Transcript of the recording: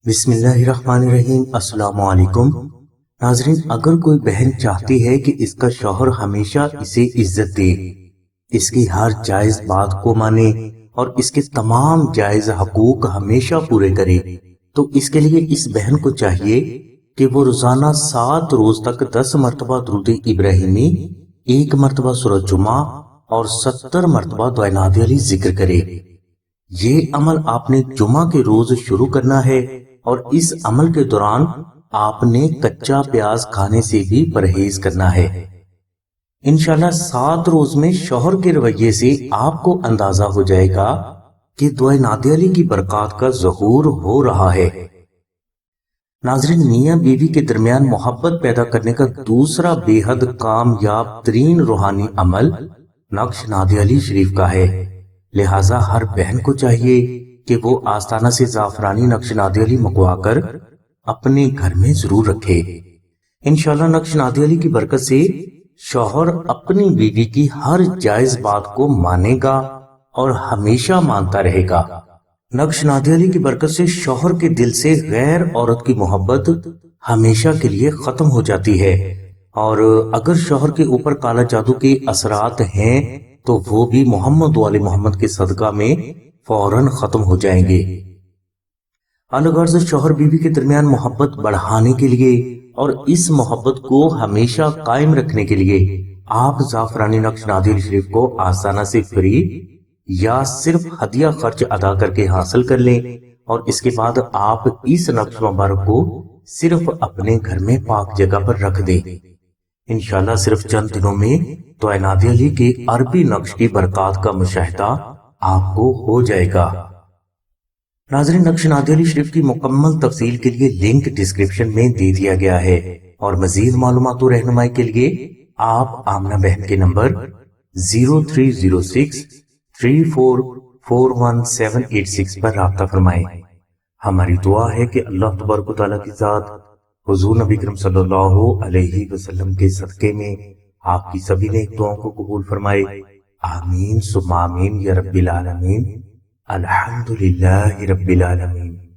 بسم اللہ الرحمن الرحیم۔ السلام علیکم ناظرین، اگر کوئی بہن چاہتی ہے کہ اس کا شوہر ہمیشہ اسے عزت دے، اس کی ہر جائز بات کو مانے اور اس کے تمام جائز حقوق ہمیشہ پورے کرے، تو اس کے لیے اس بہن کو چاہیے کہ وہ روزانہ 7 روز تک 10 مرتبہ درود ابراہیمی، 1 مرتبہ سورۃ جمعہ اور 70 مرتبہ دعائے نادی علی ذکر کرے۔ یہ عمل آپ نے جمعہ کے روز شروع کرنا ہے اور اس عمل کے دوران آپ نے کچا پیاز کھانے سے بھی پرہیز کرنا ہے۔ انشاءاللہ 7 روز میں شوہر کے رویے سے آپ کو اندازہ ہو جائے گا کہ دعائے نادی علی کی برکات کا ظہور ہو رہا ہے۔ ناظرین، میاں بیوی کے درمیان محبت پیدا کرنے کا دوسرا بے حد کامیاب ترین روحانی عمل نقش نادی علی شریف کا ہے، لہٰذا ہر بہن کو چاہیے کہ وہ آستانہ سے زعفرانی نقش نادی علی منگوا کر اپنے گھر میں ضرور رکھے۔ انشاءاللہ نقش نادی علی کی برکت سے شوہر اپنی بیوی کی ہر جائز بات کو مانے گا اور ہمیشہ مانتا رہے گا۔ نقش نادی علی کی برکت سے شوہر کے دل سے غیر عورت کی محبت ہمیشہ کے لیے ختم ہو جاتی ہے، اور اگر شوہر کے اوپر کالا جادو کے اثرات ہیں تو وہ بھی محمد و آل محمد کے صدقہ میں فوراً ختم ہو جائیں گے۔ الغرض شوہر بیوی کے درمیان محبت بڑھانے کے لیے اور اس محبت کو ہمیشہ قائم رکھنے کے لیے آپ زعفرانی نقش نادی علی شریف کو آستانہ سے فری یا صرف ہدیہ خرچ ادا کر کے حاصل کر لیں، اور اس کے بعد آپ اس نقش مبارک کو صرف اپنے گھر میں پاک جگہ پر رکھ دیں۔ انشاءاللہ صرف چند دنوں میں دعائے نادی علی کے عربی نقش کی برکات کا مشاہدہ آپ کو ہو جائے گا۔ ناظرین، نقش نادی علی شریف کی مکمل تفصیل کے لیے لنک ڈسکرپشن میں دے دیا گیا ہے، اور مزید معلومات و رہنمائی کے لیے آپ آمنہ بہن کے نمبر 030634418786 پر رابطہ فرمائیں۔ ہماری دعا ہے کہ اللہ تبارک و تعالیٰ کی ذات حضور نبی کریم صلی اللہ علیہ وسلم کے صدقے میں آپ کی سبھی نیک دعاؤں کو قبول فرمائے۔ آمین ثم آمین یا رب العالمین۔ الحمدللہ رب العالمین۔